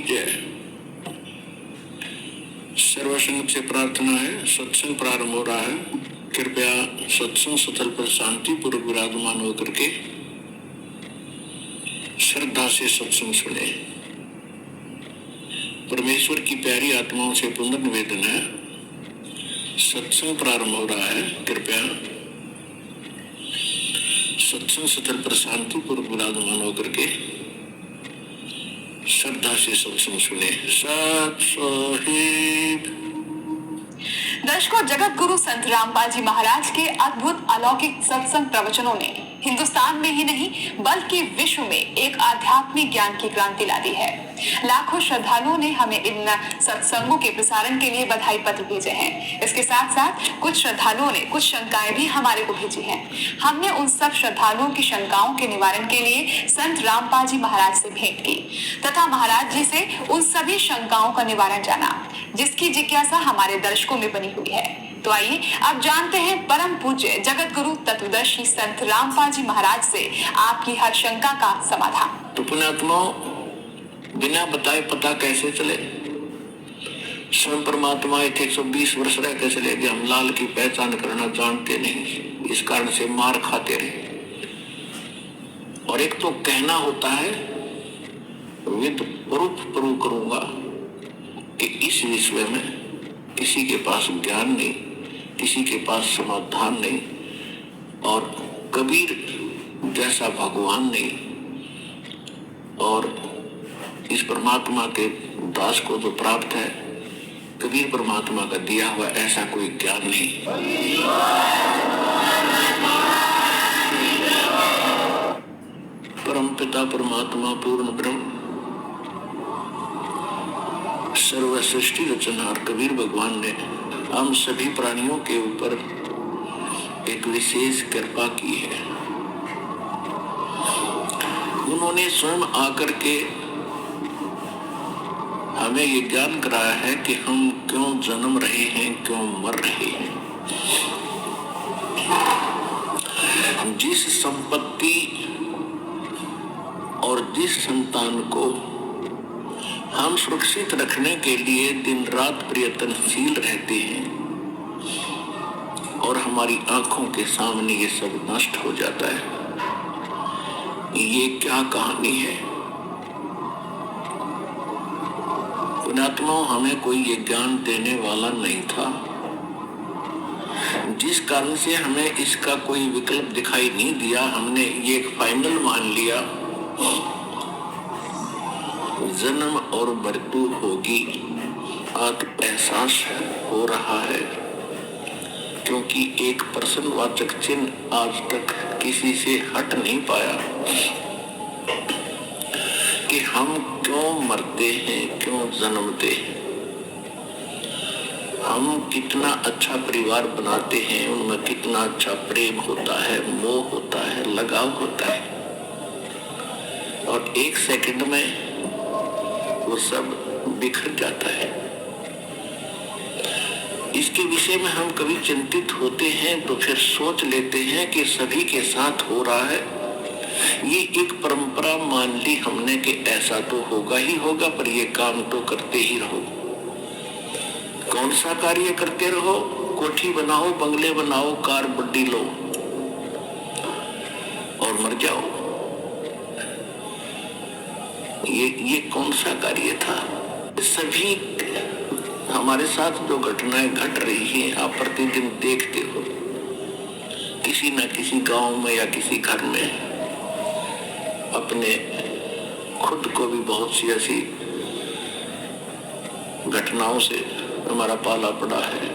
जय। सर्वसंग से प्रार्थना है, सत्संग प्रारंभ हो रहा है। कृपया सत्संग स्थल पर शांति पूर्वक विराजमान होकर के श्रद्धा से सत्संग सुने। परमेश्वर की प्यारी आत्माओं से पुनर्निवेदन है, सत्संग प्रारंभ हो रहा है। कृपया सत्संग स्थल पर शांति पूर्वक विराजमान होकर के श्रद्धा से सत्संग सुने। सत साहिब। दर्शकों, जगत गुरु संत रामपाल जी महाराज के अद्भुत अलौकिक सत्संग प्रवचनों ने हिंदुस्तान में ही नहीं बल्कि विश्व में एक आध्यात्मिक ज्ञान की क्रांति ला दी है। लाखों श्रद्धालुओं ने हमें इन सत्संगों के प्रसारण के लिए बधाई पत्र भेजे हैं। इसके साथ साथ कुछ श्रद्धालुओं ने कुछ शंकाएं भी हमारे को भेजी हैं। हमने उन सब श्रद्धालुओं की शंकाओं के निवारण के लिए संत रामपाल जी महाराज से भेंट की तथा महाराज जी से उन सभी शंकाओं का निवारण जाना, जिसकी जिज्ञासा हमारे दर्शकों में बनी हुई है। तो आइए अब जानते हैं परम पूज्य जगत गुरु तत्वदर्शी संत रामपाल जी महाराज से आपकी हर शंका का समाधान। तो पुण्यात्माओं, बिना बताए पता कैसे चले? स्वयं परमात्मा 120 वर्ष रह के चले गए। हम लाल की पहचान करना जानते नहीं, इस कारण से मार खाते रहे। और एक तो कहना होता है, विद प्रूफ प्रूव करूंगा कि इस विषय में किसी के पास ज्ञान नहीं, किसी के पास समाधान नहीं, और कबीर जैसा भगवान नहीं, और इस परमात्मा के दास को जो प्राप्त है कबीर परमात्मा का दिया हुआ ऐसा कोई ज्ञान नहीं। परम पिता परमात्मा पूर्ण ब्रह्म सर्व सृष्टि रचनहार कबीर भगवान ने हम सभी प्राणियों के ऊपर एक विशेष कृपा की है। उन्होंने स्वयं आकर के हमें ये ज्ञान कराया है कि हम क्यों जन्म रहे हैं, क्यों मर रहे हैं। जिस संपत्ति और जिस संतान को हम सुरक्षित रखने के लिए दिन रात प्रयत्नशील रहते हैं और हमारी आंखों के सामने ये सब नष्ट हो जाता है, ये क्या कहानी है? पुण्यात्मा, हमें कोई ये ज्ञान देने वाला नहीं था, जिस कारण से हमें इसका कोई विकल्प दिखाई नहीं दिया। हमने ये फाइनल मान लिया, जन्म और मृत्यु होगी। आत्म एहसास हो रहा है, क्योंकि एक प्रश्नवाचक चिन्ह आज तक किसी से हट नहीं पाया कि हम क्यों मरते हैं, क्यों जन्मते हैं। हम कितना अच्छा परिवार बनाते हैं, उनमें कितना अच्छा प्रेम होता है, मोह होता है, लगाव होता है, और एक सेकंड में वो सब बिखर जाता है। इसके विषय में हम कभी चिंतित होते हैं तो फिर सोच लेते हैं कि सभी के साथ हो रहा है। ये एक परंपरा मान ली हमने कि ऐसा तो होगा ही होगा, पर ये काम तो करते ही रहो। कौन सा कार्य करते रहो? कोठी बनाओ, बंगले बनाओ, कार बड्डी लो और मर जाओ। ये कौन सा कार्य था? सभी हमारे साथ जो घटनाएं घट रही हैं आप प्रतिदिन देखते हो, किसी न किसी गांव में या किसी घर में अपने खुद को भी बहुत सी ऐसी घटनाओं से हमारा पाला पड़ा है।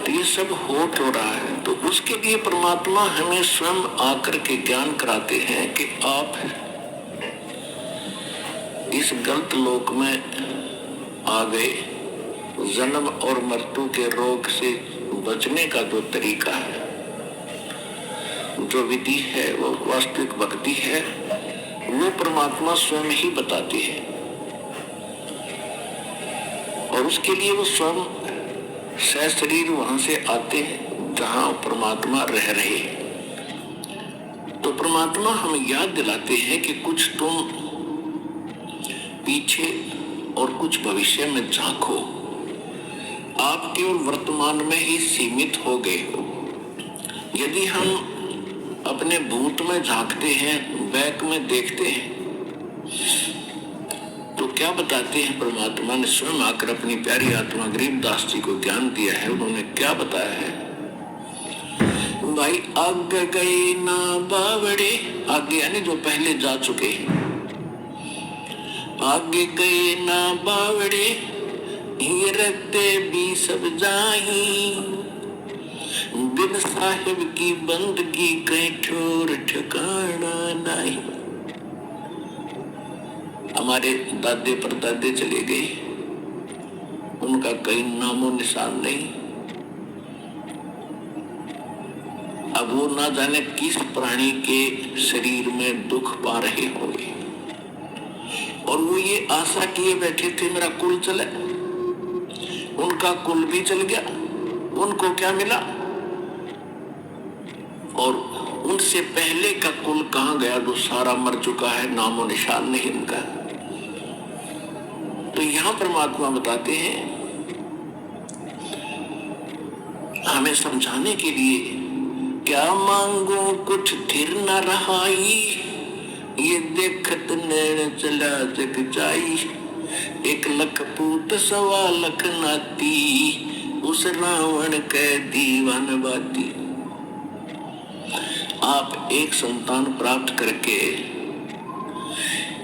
तो ये सब हो क्यों रहा है? तो उसके लिए परमात्मा हमें स्वयं आकर के ज्ञान कराते हैं कि आप इस गलत लोक में आ गए। जन्म और मृत्यु के रोग से बचने का जो तरीका है, जो विधि है, वो वास्तविक भक्ति है, वो परमात्मा स्वयं ही बताते हैं। और उसके लिए वो स्वयं सशरीर वहां से आते हैं जहां परमात्मा रह रहे हैं। तो परमात्मा हमें याद दिलाते हैं कि कुछ तुम पीछे और कुछ भविष्य में झांको। आप केवल वर्तमान में ही सीमित हो गए हो। यदि हम अपने भूत में झांकते हैं, बैक में देखते हैं, तो क्या बताते हैं परमात्मा ने स्वयं आकर अपनी प्यारी आत्मा गरीबदास जी को ज्ञान दिया है। उन्होंने क्या बताया है? भाई आगे गए ना बावड़े, आगे यानी जो पहले जा चुके हैं। आगे गए ना बावड़े, ये रखते भी सब जाही, बिन साहिब की बंदगी कहीं ठोर ठिकाना नहीं। हमारे दादे परदादे चले गए, उनका कहीं नामो निशान नहीं। अब वो ना जाने किस प्राणी के शरीर में दुख पा रहे होंगे, और वो ये आशा किए बैठे थे मेरा कुल चले। उनका कुल भी चल गया, उनको क्या मिला? और उनसे पहले का कुल कहां गया? जो सारा मर चुका है, नामो निशान नहीं उनका। तो यहां परमात्मा बताते हैं हमें समझाने के लिए, क्या मांगो कुछ थिर न रहाई, ये देखत नैन चला जग जाई, 1 लख पूत 1.25 लाख नाती, उस रावण के दीवान बाती। आप एक संतान प्राप्त करके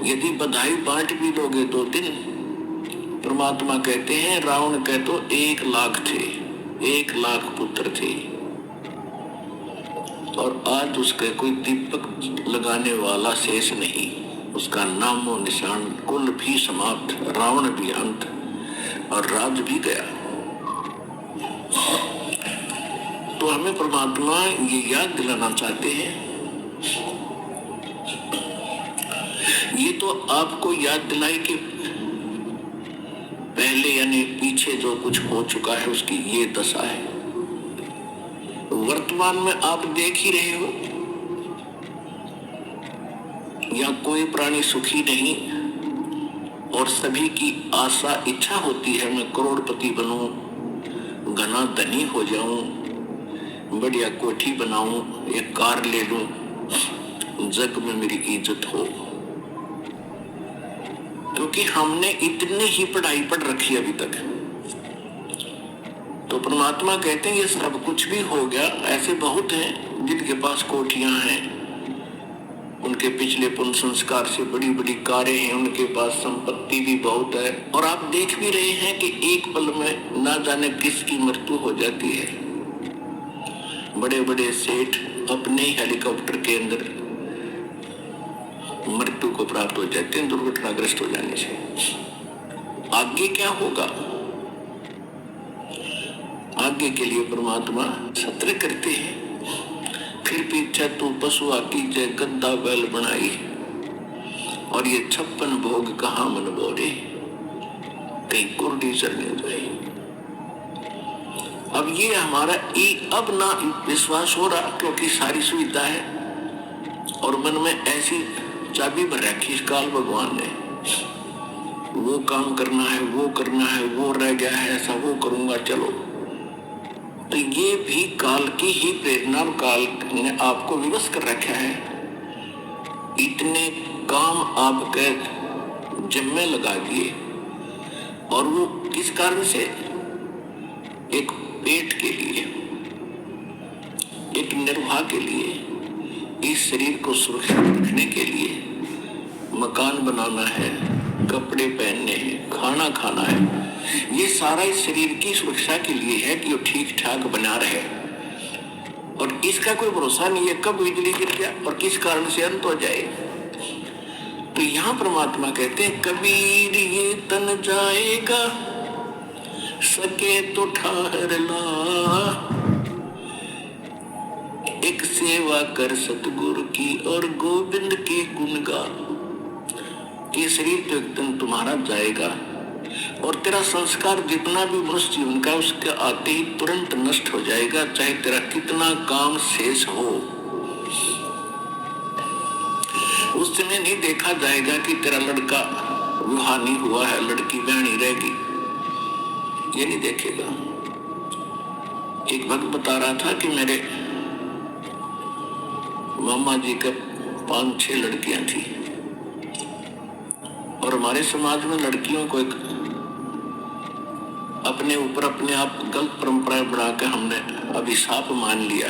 यदि बधाई बांट भी दोगे 2 दिन, परमात्मा कहते हैं रावण के तो 1 लाख थे, 1 लाख पुत्र थे, और आज उसके कोई दीपक लगाने वाला शेष नहीं। उसका नामो निशान, कुल भी समाप्त, रावण भी अंत, और राज भी गया। तो हमें परमात्मा ये याद दिलाना चाहते हैं, ये तो आपको याद दिलाई कि पहले यानी पीछे जो कुछ हो चुका है उसकी ये दशा है। वर्तमान में आप देख ही रहे हो, या कोई प्राणी सुखी नहीं, और सभी की आशा इच्छा होती है मैं करोड़पति बनूं, घना धनी हो जाऊं, बढ़िया कोठी बनाऊं, एक कार ले लूं, जग में मेरी इज्जत हो। क्योंकि हमने इतनी ही पढ़ाई पढ़ रखी अभी तक। तो परमात्मा कहते हैं ये सब कुछ भी हो गया। ऐसे बहुत हैं जिनके पास कोठियां हैं, उनके पिछले पुण्य संस्कार से बड़ी बड़ी कारें हैं, उनके पास संपत्ति भी बहुत है, और आप देख भी रहे हैं कि एक पल में ना जाने किसकी मृत्यु हो जाती है। बड़े बड़े सेठ अपने हेलीकॉप्टर के अंदर मृत्यु को प्राप्त हो जाते हैं दुर्घटनाग्रस्त हो जाने से। आगे क्या होगा? आगे के लिए परमात्मा सत्र करते हैं। फिर पीछे तू पशु आकी जय गद्दा बैल बनाई, और ये 56 भोग कहाँ मन बोरे, कहीं कुर्डी चलने जाए। अब ये हमारा अब ना विश्वास हो रहा, क्योंकि सारी सुविधा है, और मन में ऐसी चाबी भर रखी इस काल भगवान ने, वो काम करना है, वो करना है, वो रह गया है, ऐसा वो करूंगा, चलो। तो ये भी काल की ही प्रेरणा, काल ने आपको विवश कर रखा है। इतने काम आपके जिम्मे लगा दिए, और वो किस कारण से? एक पेट के लिए, एक निर्वाह के लिए, इस शरीर को सुरक्षित रखने के लिए। मकान बनाना है, कपड़े पहनने हैं, खाना खाना है, ये सारा इस शरीर की सुरक्षा के लिए है कि वो ठीक ठाक बना रहे। और इसका कोई भरोसा नहीं है कब बिजली गिर गया और किस कारण से अंत हो जाए। तो यहाँ परमात्मा कहते हैं कबीर ये तन जाएगा, सके तो ठहर ला, एक सेवा कर सतगुरु की और गोविंद के गुण गा। ये शरीर तो एक दिन तुम्हारा जाएगा, और तेरा संस्कार जितना भी मनुष्य जीवन का उसके आते ही तुरंत नष्ट हो जाएगा, चाहे तेरा कितना काम शेष हो। उस समय नहीं देखा जाएगा कि तेरा लड़का विवाह नहीं हुआ है, लड़की बहनी रहेगी, ये नहीं देखेगा। एक भक्त बता रहा था कि मेरे मामा जी के 5-6 लड़कियां थी और हमारे समाज में लड़कियों को एक अपने ऊपर अपने आप गलत परंपराएं बना के हमने अभिशाप मान लिया।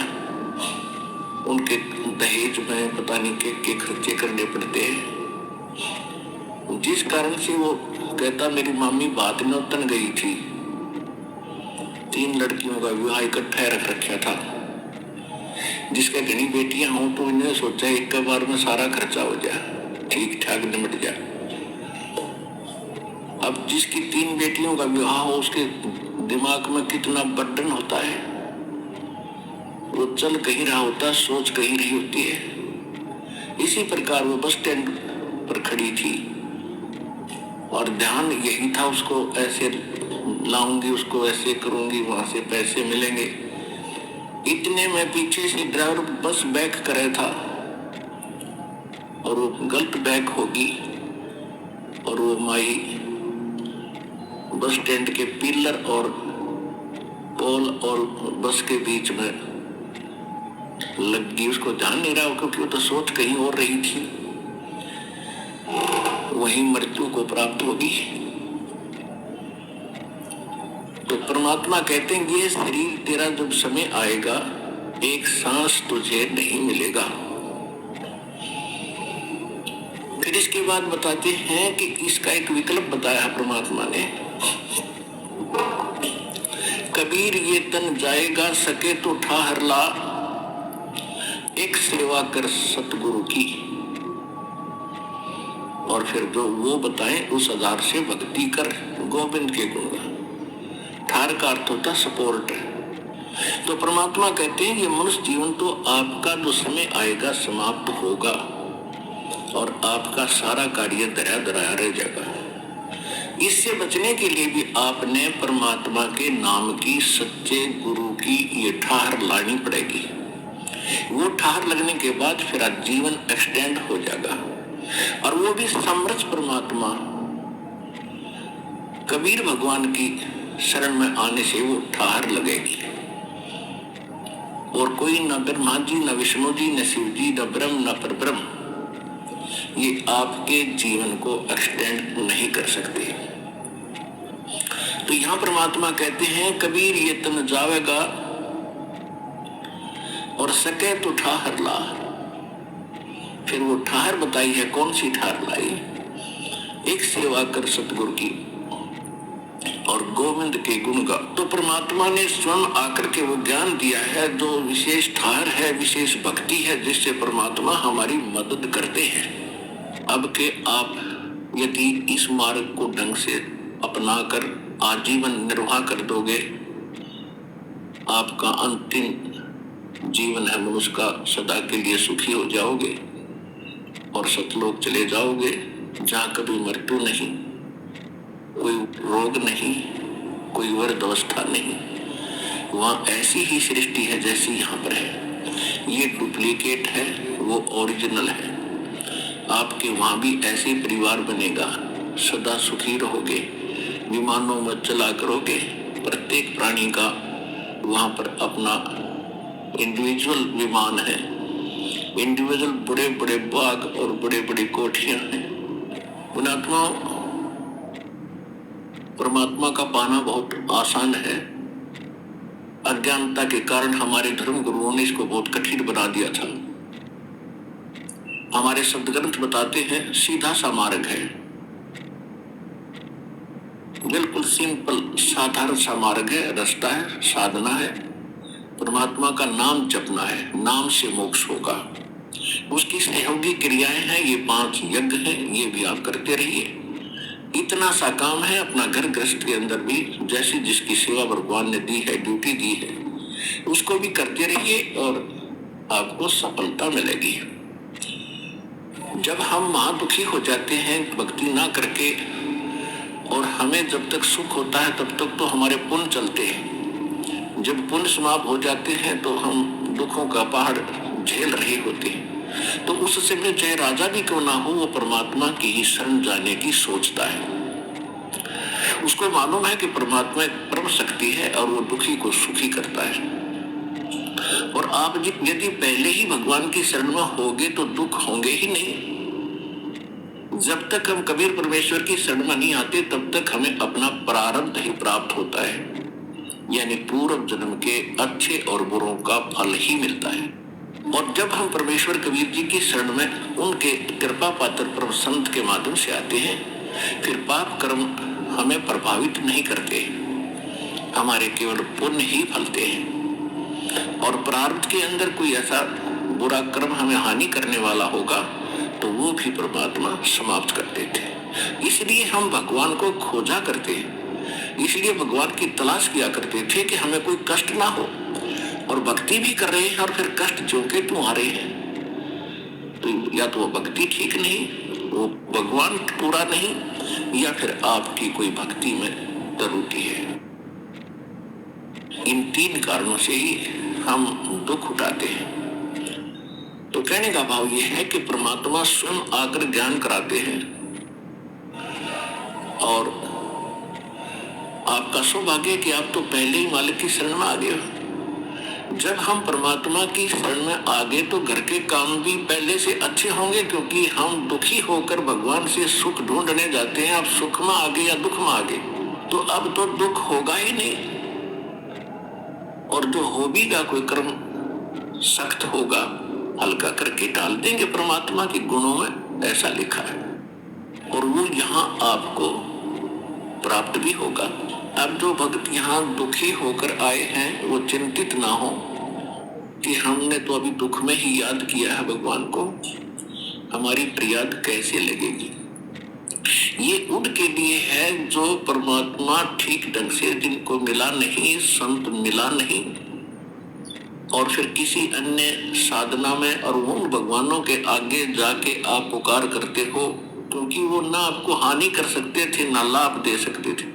उनके दहेज में पता नहीं के खर्चे करने पड़ते हैं, जिस कारण से वो कहता मेरी मामी बात नौतन गई थी, 3 लड़कियों का विवाह इकट्ठा रख रखा था। जिसके घनी बेटियां हों तो इन्हें सोचा एक के बार में सारा खर्चा हो जाए, ठीक ठाक निमट जाए। अब जिसकी 3 बेटियों का विवाह हो उसके दिमाग में कितना बर्डन होता है, वो चल कहीं रहा होता, सोच कहीं रही होती है। इसी प्रकार वो बस स्टैंड पर खड़ी थी और ध्यान यही था, उसको ऐसे लाऊंगी, उसको ऐसे करूंगी, वहां से पैसे मिलेंगे। इतने में पीछे से ड्राइवर बस बैक करे था और वो गलत बैक होगी और वो माई बस स्टैंड के पिलर और पोल और बस के बीच में लग गई। उसको ध्यान नहीं रहा क्योंकि वो तो सोच कहीं और रही थी, वहीं मृत्यु को प्राप्त होगी। तो परमात्मा कहते हैं ये शरीर तेरा जब समय आएगा, एक सांस तुझे नहीं मिलेगा। फिर इसके बाद बताते हैं कि इसका एक विकल्प बताया परमात्मा ने, कबीर ये तन जाएगा सके तो ठाहर ला, एक सेवा कर सतगुरु की। और फिर जो वो बताएं उस आधार से भक्ति कर गोविंद के गुण गा। ठार का अर्थ होता सपोर्ट। तो परमात्मा कहते हैं ये मनुष्य जीवन तो आपका जो समय आएगा समाप्त होगा और आपका सारा कार्य दरा दराया रह जाएगा। इससे बचने के लिए भी आपने परमात्मा के नाम की, सच्चे गुरु की ये ठाहर लानी पड़ेगी। वो ठाहर लगने के बाद फिर जीवन एक्सटेंड हो जाएगा और वो भी समर्थ परमात्मा कबीर भगवान की शरण में आने से वो ठाहर लगेगी। और कोई न ब्रह्मा जी, न विष्णु जी, न शिव जी, न ब्रह्म, न परब्रह्म ये आपके जीवन को एक्सटेंड नहीं कर सकते। तो यहां परमात्मा कहते हैं कबीर ये तन जावेगा और सके तो ठाहर ला। फिर वो ठाहर बताई है, कौन सी ठाहर लाई? एक सेवा कर सतगुरु की और गोविंद के गुण गा। तो परमात्मा ने स्वयं आकर के वो ज्ञान दिया है, जो विशेष ठाहर है, विशेष भक्ति है, जिससे परमात्मा हमारी मदद करते हैं। अब के आप यदि इस मार्ग को ढंग से अपनाकर आजीवन निर्वाह कर दोगे, आपका अंतिम जीवन है मनुष्य का, सदा के लिए सुखी हो जाओगे और सतलोक चले जाओगे, जहाँ कभी मृत्यु नहीं, कोई रोग नहीं, कोई वृद्ध अवस्था नहीं। वहाँ ऐसी ही सृष्टि है जैसी यहाँ पर है। ये डुप्लीकेट है, वो ओरिजिनल है। आपके वहाँ भी ऐसे परिवार बनेगा, सदा सुखी रहोगे, विमानों में चला करोगे। प्रत्येक प्राणी का वहाँ पर अपना इंडिविजुअल विमान है, इंडिविजुअल बड़े बड़े बाग और बड़े बड़ी कोठियां हैं। परमात्मा का पाना बहुत आसान है। अज्ञानता के कारण हमारे धर्म गुरुओं ने इसको बहुत कठिन बना दिया था। हमारे शब्द ग्रंथ बताते हैं सीधा सा मार्ग है, बिल्कुल सिंपल साधारण सा मार्ग है, रास्ता है, साधना है। परमात्मा का नाम जपना है, नाम से मोक्ष होगा। उसकी सहयोगी क्रियाएं हैं, ये 5 यज्ञ हैं, ये भी आप करते रहिए। इतना सा काम है, अपना घर गृहस्थ के अंदर भी जैसी जिसकी सेवा भगवान ने दी है, ड्यूटी दी है, उसको भी करते रहिए और आपको सफलता मिलेगी। जब हम महादुखी हो जाते हैं भक्ति ना करके, और हमें जब तक सुख होता है तब तक तो हमारे पुण्य चलते हैं। जब पुण्य समाप्त हो जाते हैं तो हम दुखों का पहाड़ झेल रहे होते हैं। तो उस समय चाहे राजा भी क्यों ना हो, वो परमात्मा की ही शरण जाने की सोचता है। उसको मालूम है कि परमात्मा एक परम शक्ति है और वो दुखी को सुखी करता है। और आप यदि पहले ही भगवान की शरण में होगे तो दुख होंगे ही नहीं। जब तक हम कबीर परमेश्वर की शरण में नहीं आते तब तक हमें अपना प्रारब्ध ही प्राप्त होता है, यानी पूर्व जन्म के अच्छे और बुरों का फल ही मिलता है। और जब हम परमेश्वर कबीर जी की शरण में उनके कृपा पात्र परम संत के माध्यम से आते हैं, फिर पाप कर्म हमें प्रभावित नहीं करते, हमारे केवल पुण्य ही फलते हैं। और प्रारब्ध के अंदर कोई ऐसा बुरा कर्म हमें हानि करने वाला होगा तो वो भी परमात्मा समाप्त कर देते। इसलिए हम भगवान को खोजा करते हैं, इसलिए भगवान की तलाश किया करते थे कि हमें कोई कष्ट ना हो। और भक्ति भी कर रहे हैं और फिर कष्ट जो के तुम आ रहे हैं, तो या तो वो भक्ति ठीक नहीं, वो भगवान पूरा नहीं, या फिर आपकी कोई भक्ति में त्रुटि है। इन तीन कारणों से ही हम दुख उठाते हैं। तो कहने का भाव यह है कि परमात्मा स्वयं आकर ज्ञान कराते हैं। और आपका सौभाग्य है कि आप तो पहले ही मालिक की शरण में आ गए हो। जब हम परमात्मा की शरण में आ गए तो घर के काम भी पहले से अच्छे होंगे, क्योंकि हम दुखी होकर भगवान से सुख ढूंढने जाते हैं। आप सुख में आ गए या दुख में आ गए, तो अब तो दुख होगा ही नहीं। और जो हो भी कोई कर्म सख्त होगा, हल्का करके डाल देंगे परमात्मा के गुणों में, ऐसा लिखा है। और वो यहाँ आपको प्राप्त भी होगा। अब जो भक्त यहाँ दुखी होकर आए हैं वो चिंतित ना हो कि हमने तो अभी दुख में ही याद किया है भगवान को, हमारी प्रियाद कैसे लगेगी। ये उनके लिए है जो परमात्मा ठीक ढंग से जिनको मिला नहीं, संत मिला नहीं, और फिर किसी अन्य साधना में और उन भगवानों के आगे जाके आप पुकार करते हो, क्योंकि वो ना आपको हानि कर सकते थे ना लाभ दे सकते थे।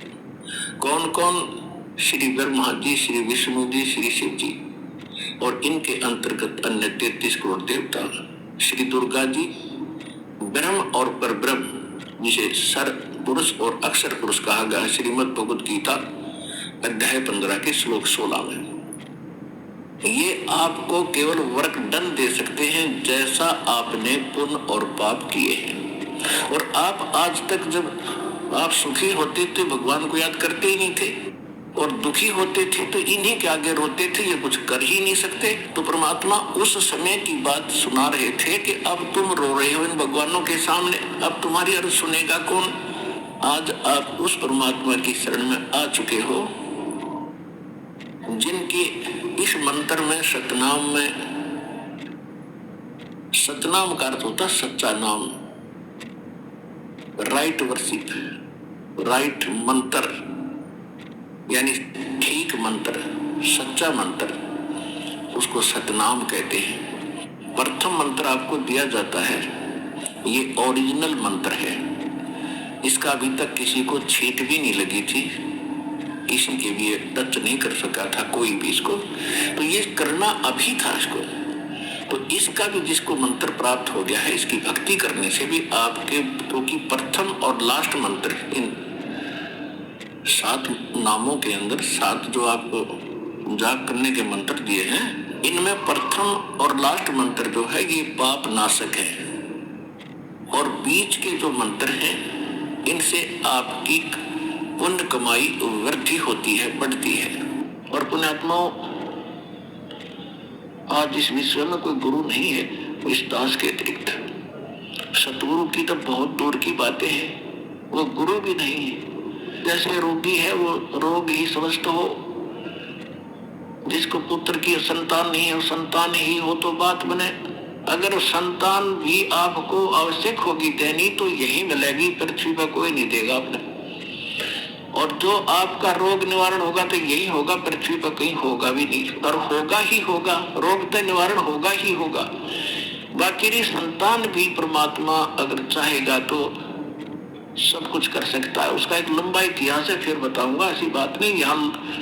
कौन कौन? श्री ब्रह्मा जी, श्री विष्णु जी, श्री शिव जी, और इनके अंतर्गत अन्य 33 करोड़ देवता, श्री दुर्गा जी, ब्रह्म और परब्रह्म जिसे सर पुरुष और अक्षर पुरुष कहा गया है, श्रीमद् भगवद गीता अध्याय 15 के श्लोक 16 में। ये आपको केवल वर्क डन दे सकते हैं जैसा आपने पुण्य और पाप किए हैं। और आप आज तक जब आप सुखी होते थे भगवान को याद करते ही नहीं थे, और दुखी होते थे तो इन्हीं के आगे रोते थे, ये कुछ कर ही नहीं सकते। तो परमात्मा उस समय की बात सुना रहे थे कि अब तुम रो रहे हो इन भगवानों के सामने, अब तुम्हारी अर्ज सुनेगा कौन। आज आप उस परमात्मा की शरण में आ चुके हो जिनके इस मंत्र में, सतनाम में, सतनाम का अर्थ होता सच्चा नाम, राइट वर्शिप, राइट मंत्र, यानी ठीक मंत्र, सच्चा मंत्र, उसको सतनाम कहते हैं। प्रथम मंत्र आपको दिया जाता है, ये ओरिजिनल मंत्र है, इसका अभी तक किसी को छींट भी नहीं लगी थी, किसी के भी टच नहीं कर सका था कोई भी इसको, तो ये करना अभी था इसको। तो इसका भी जिसको मंत्र प्राप्त हो गया है, इसकी भक्ति करने से भी आपके, क्योंकि प्रथम और लास्ट मंत्र, इन 7 नामों के अंदर 7 जो आपको जाप करने के मंत्र दिए हैं, इनमें प्रथम और लास्ट मंत्र जो है ये पाप नाशक है, और बीच के जो मंत्र हैं इनसे आपकी पुण्य कमाई वृद्धि होती है, बढ़ती है। और पुण्यात्माओं, आज इस विश्व में कोई गुरु नहीं है इस दास के अतिरिक्त। सतगुरु की तो बहुत दूर की बातें हैं, वो गुरु भी नहीं है। जैसे रोगी है वो रोग ही समझता हो, जिसको पुत्र की संतान नहीं है वो संतान ही हो तो बात बने। अगर संतान भी आपको आवश्यक होगी देनी तो यही मिलेगी, पृथ्वी पर कोई नहीं देगा आपने। और जो आपका रोग निवारण होगा तो यही होगा, पृथ्वी पर कहीं होगा भी नहीं, और होगा ही होगा, रोग तो निवारण होगा ही होगा। बाकी संतान भी परमात्मा अगर चाहेगा तो सब कुछ कर सकता है। उसका एक लंबा इतिहास है, फिर बताऊंगा, ऐसी बात नहीं। यहाँ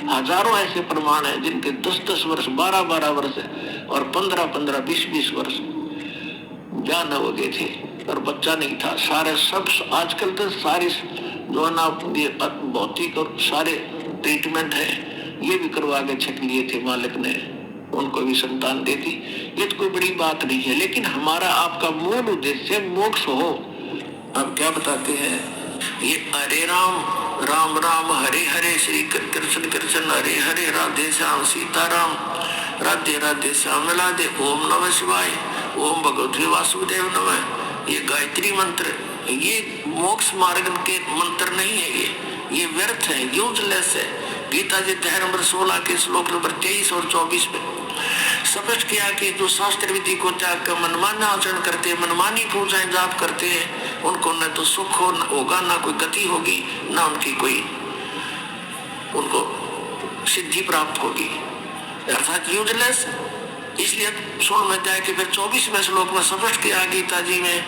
हजारों ऐसे प्रमाण हैं जिनके 10-10 वर्ष, 12-12 वर्ष और 15-15, 20-20 वर्ष ज्ञान हो गए थे और बच्चा नहीं था। सारे सब आजकल तो सारी जो है ना भौतिक और सारे ट्रीटमेंट है ये भी करवा के छक लिए थे मालिक ने, उनको भी संतान दे दी। ये तो कोई बड़ी बात नहीं है, लेकिन हमारा आपका मूल उद्देश्य मोक्ष हो। अब क्या बताते हैं ये हरे राम राम राम हरे हरे, श्री कृष्ण कृष्ण हरे हरे, राधे श्याम सीताराम, राधे राधे श्याम राधे, ओम नमः शिवाय, ओम भगवते वासुदेव नमः। ये गायत्री मंत्र, ये मोक्ष मार्ग के मंत्र नहीं है, ये व्यर्थ है, यूजलेस है। गीता जी अध्याय नंबर 16 के श्लोक नंबर 23 और 24 में स्पष्ट किया कि जो शास्त्र विधि को त्याग कर मनमाना आचरण करते हैं, मनमानी पूजाएं जाप करते हैं, उनको न तो सुख होगा, ना कोई गति होगी, ना उनकी कोई उनको सिद्धि प्राप्त होगी, अर्थात यूजलेस। इसलिए 16 अध्याय के फिर 24वें श्लोक में स्पष्ट किया गीता जी में,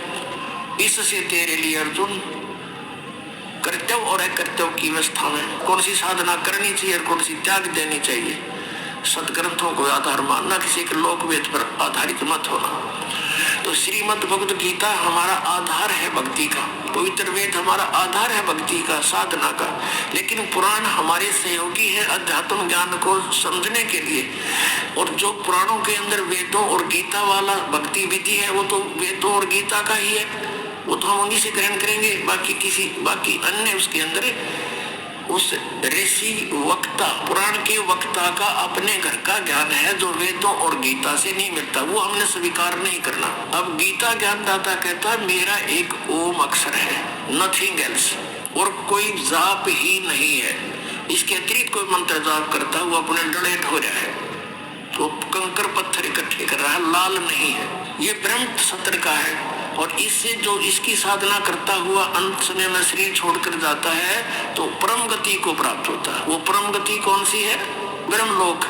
इससे तेरे लिए अर्जुन कर्तव्य और अकर्तव्य की अवस्था में कौन सी साधना करनी चाहिए और कौन सी त्याग देनी चाहिए। सदग्रंथों को आधार मानना, किसी के लोक वेद पर आधारित मत होना। तो श्रीमद् भगवद गीता हमारा आधार है भक्ति का, पवित्र वेद हमारा आधार है भक्ति का, साधना का। लेकिन पुराण हमारे सहयोगी है अध्यात्म ज्ञान को समझने के लिए। और जो पुराणों के अंदर वेदों और गीता वाला भक्ति विधि है वो तो वेदों और गीता का ही है, वो तो हम उन्हीं से ग्रहण करेंगे। बाकी अन्य उसके अंदर उस ऋषि वक्ता, पुराण के वक्ता का अपने घर का ज्ञान है जो वेदों और गीता से नहीं मिलता, वो हमने स्वीकार नहीं करना। अब गीता ज्ञानदाता कहता मेरा एक ओम अक्षर है, नथिंग एल्स, और कोई जाप ही नहीं है। इसके अतिरिक्त कोई मंत्र जाप करता वो अपने डलेट हो रहा है, तो कंकर पत्थर इकट्ठे कर रहा है, लाल नहीं है। ये ब्रह्म सत्र का है। और इससे जो इसकी साधना करता हुआ अंत समय में शरीर छोड़कर जाता है तो परम गति को प्राप्त होता है। वो परम गति कौन सी है? ब्रह्मलोक।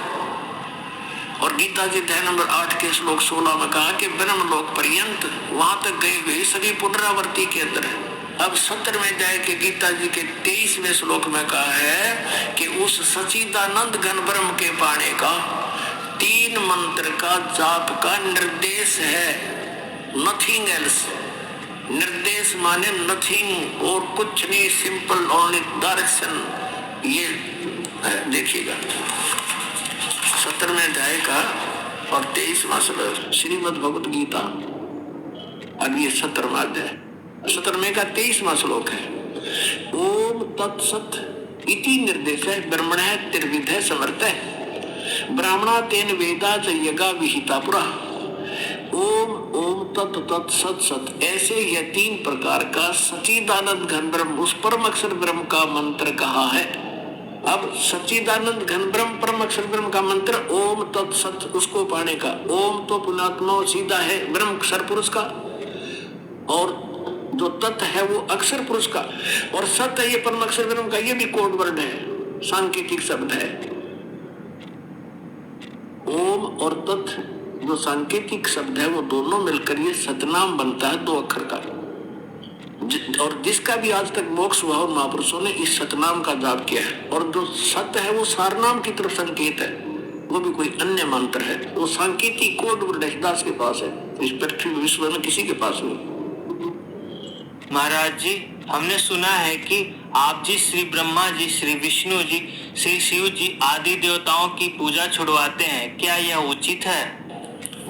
और गीता जी अध्याय नंबर 8 के श्लोक 16 में कहा कि ब्रह्मलोक पर्यंत वहां तक गए हुए सभी पुनरावृत्ति के अंदर है। अब 17वें अध्याय के गीता जी के 23वें श्लोक में कहा है कि उस सच्चिदानंद घन ब्रह्म के पाने का 3 मंत्र का जाप का निर्देश है, नथिंग एल्स। निर्देश माने नथिंग और कुछ नहीं, सिंपल ओनली डायरेक्शन। ये देखिएगा 17वें अध्याय का और 23वां श्लोक श्रीमद् भगवद गीता। अब ये 17वां अध्याय, 17वें का 23वां श्लोक है। ओम तत्सत इति निर्देश है ब्रह्मण त्रिविध समर्थ है, ब्राह्मणा तेन वेदा च यज्ञा विहिता पुरा। ओम ओम तत् तत् सत सत, ऐसे यह 3 प्रकार का सच्चिदानंद घन ब्रह्म, उस परम अक्षर ब्रह्म का मंत्र कहा है। अब सच्चिदानंद घन ब्रह्म परम अक्षर ब्रह्म का मंत्र ओम तत् सत, उसको पाने का। ओम तो पुणात्मा सीधा है ब्रह्म अक्षर पुरुष का, और जो तत् है वो अक्षर पुरुष का, और सत है ये परम अक्षर ब्रह्म का। ये भी कोड वर्ड है, सांकेतिक शब्द है। ओम और तत् जो सांकेतिक शब्द है वो दोनों मिलकर ये सतनाम बनता है 2 अक्षर का। और जिसका भी आज तक मोक्ष हुआ और महापुरुषों ने इस सतनाम का जाप किया है। और जो सत है वो सारनाम की तरफ संकेत है, वो भी कोई अन्य मंत्र है। वो सांकेतिक कोड वर्ड दास के पास है, इस पृथ्वी विश्व में किसी के पास नहीं। महाराज जी, हमने सुना है कि आप जी श्री ब्रह्मा जी, श्री विष्णु जी, श्री शिव जी आदि देवताओं की पूजा छुड़वाते हैं, क्या यह उचित है?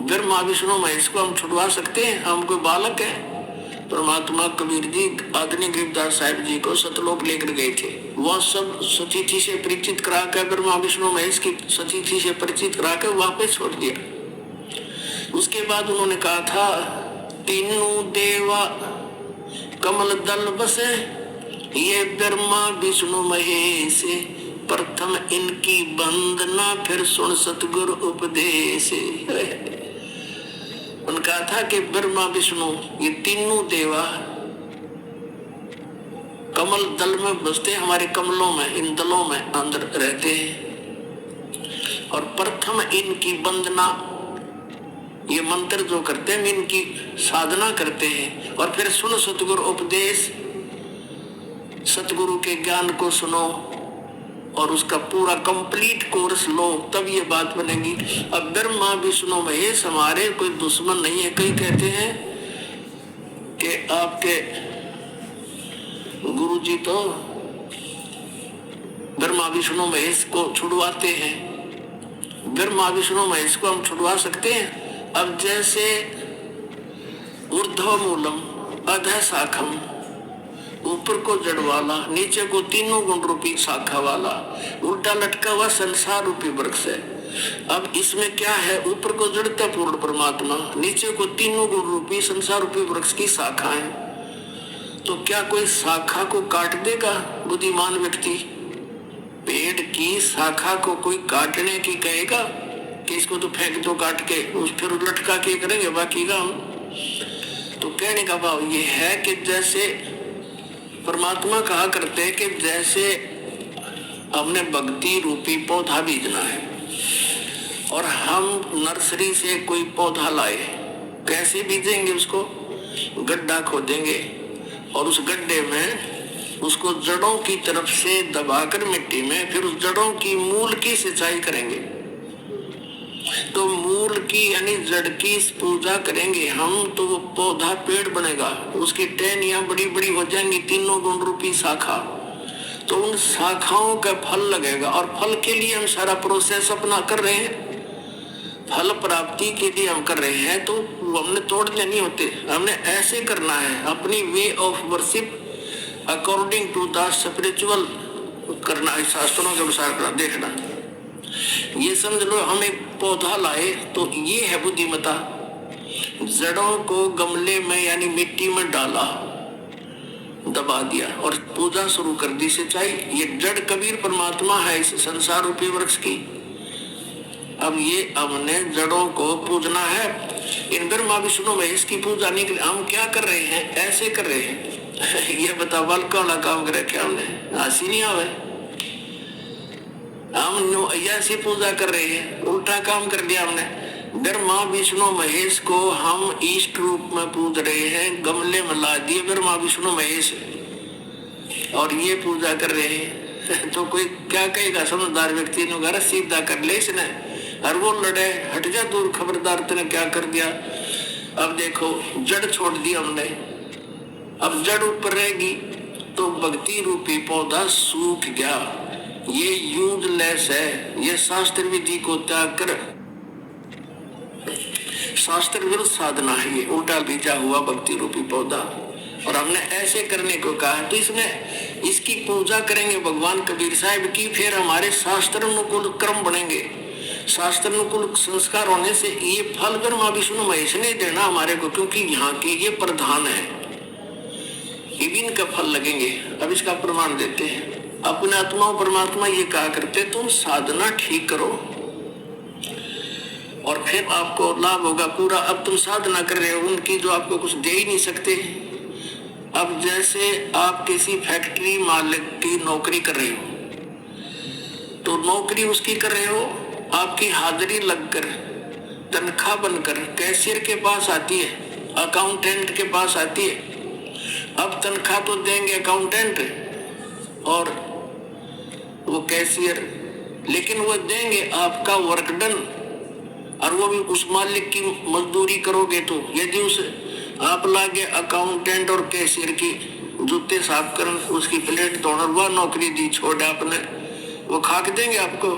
ब्रह्मा विष्णु महेश को हम छुड़वा सकते हैं? हम कोई बालक है? परमात्मा कबीर जी आदरणीय गरीबदास साहिब जी को सतलोक लेकर गए थे, वह सब सचिथि से परिचित करा कर, ब्रह्मा विष्णु महेश की सचिथि से परिचित करा कर वापस छोड़ दिया। उसके बाद उन्होंने कहा था तीनों देवा कमल दल बसे, ये ब्रह्मा विष्णु महेश, प्रथम इनकी वंदना फिर सुन सतगुरु उपदेश। उनका था कि ब्रह्मा विष्णु ये तीनों देवा कमल दल में बसते, हमारे कमलों में, इन दलों में अंदर रहते हैं। और प्रथम इनकी वंदना, ये मंत्र जो करते हैं इनकी साधना करते हैं। और फिर सुन सतगुरु उपदेश, सतगुरु के ज्ञान को सुनो और उसका पूरा कंप्लीट कोर्स लो, तब ये बात बनेगी। अब ब्रह्मा विष्णु महेश हमारे कोई दुश्मन नहीं है। कई कहते हैं आपके गुरुजी तो ब्रह्मा विष्णु महेश को छुड़वाते हैं। ब्रह्मा विष्णु महेश को हम छुड़वा सकते हैं। अब जैसे ऊर्ध्व मूलम अधः शाखम, ऊपर को जड़ वाला, नीचे को तीनों गुण रूपी शाखा वाला, उल्टा लटका हुआ संसार रूपी वृक्ष है। अब इसमें क्या है, ऊपर को जड़ता पूर्ण परमात्मा, नीचे को तीनों गुण रूपी संसार रूपी वृक्ष की शाखा है। तो क्या कोई शाखा को काट देगा बुद्धिमान व्यक्ति? पेड़ की शाखा को कोई काटने की कहेगा कि इसको तो फेंक दो काट के, उस फिर लटका के करेंगे बाकी का हम? तो कहने का भाव ये है कि जैसे परमात्मा कहा करते हैं कि जैसे हमने भक्ति रूपी पौधा बीजना है और हम नर्सरी से कोई पौधा लाए, कैसे बीजेंगे? उसको गड्ढा खोदेंगे और उस गड्ढे में उसको जड़ों की तरफ से दबाकर मिट्टी में, फिर उस जड़ों की मूल की सिंचाई करेंगे। तो मूल की यानी जड़ की पूजा करेंगे हम, तो वो पौधा पेड़ बनेगा, उसकी टहनियां बड़ी बड़ी हो जाएंगी, तीनों गुण रूपी शाखा। तो उन शाखाओं का फल लगेगा और फल के लिए हम सारा प्रोसेस अपना कर रहे हैं, फल प्राप्ति के लिए हम कर रहे हैं। तो हमने तोड़ने नहीं होते, हमने ऐसे करना है, अपनी way of worship according to the spiritual करना है, शास्त्रों के अनुसार करना। देखना, ये समझ लो हम एक पौधा लाए तो ये है बुद्धिमता। जड़ों को गमले में यानी मिट्टी में डाला, दबा दिया और पूजा शुरू कर दी, सिंचाई। ये जड़ कबीर परमात्मा है इस संसार रूपी वृक्ष की। अब ये हमने जड़ों को पूजना है। इन ब्रह्मा विष्णु महेश की पूजा नहीं कर, हम क्या कर रहे हैं? ऐसे कर रहे हैं। ये बता बाल कौन काम करे क्या हमने? हंसी नहीं आवे, हम ऐसी पूजा कर रहे हैं, उल्टा काम कर दिया हमने। ब्रह्मा विष्णु महेश को हम इष्ट रूप में पूज रहे हैं, गमले में ला दिए ब्रह्मा विष्णु महेश और ये पूजा कर रहे हैं। तो कोई क्या कहेगा? समझदार व्यक्ति ने सीधा कर ले इसने, और वो लड़े, हट जा दूर, खबरदार तेने क्या कर दिया। अब देखो जड़ छोड़ दी हमने, अब जड़ ऊपर रहेगी तो भक्ति रूपी पौधा सूख गया। ये यूजलेस है, ये शास्त्र विधि को त्याग कर शास्त्र विरुद्ध साधना है, ये उल्टा बीजा हुआ भक्ति रूपी पौधा। और हमने ऐसे करने को कहा, तो इसमें इसकी पूजा करेंगे भगवान कबीर साहब की, फिर हमारे शास्त्र अनुकूल कर्म बनेंगे। शास्त्र अनुकूल संस्कार होने से ये फल ब्रह्मा विष्णु महेश ने देना हमारे को, क्योंकि यहाँ के ये प्रधान है, विभिन्न का फल लगेंगे। अब इसका प्रमाण देते हैं। अपने आत्मा परमात्मा ये कहा करते, तुम साधना ठीक करो और फिर आपको लाभ होगा पूरा। अब तुम साधना कर रहे हो उनकी जो आपको कुछ दे ही नहीं सकते। अब जैसे आप किसी फैक्ट्री मालिक की नौकरी कर रहे हो, तो नौकरी उसकी कर रहे हो, आपकी हाजिरी लगकर तनख्वाह बनकर कैशियर के पास आती है, अकाउंटेंट के पास आती है। अब तनख्वाह तो देंगे अकाउंटेंट और वो कैशियर, लेकिन वो देंगे आपका वर्क डन, और वो भी उस मालिक की मजदूरी करोगे। तो यदि उस आप लागे अकाउंटेंट और कैशियर की जूते साफ कर, उसकी प्लेट धोना, वह नौकरी दी छोड़ आपने, वो खाक देंगे आपको।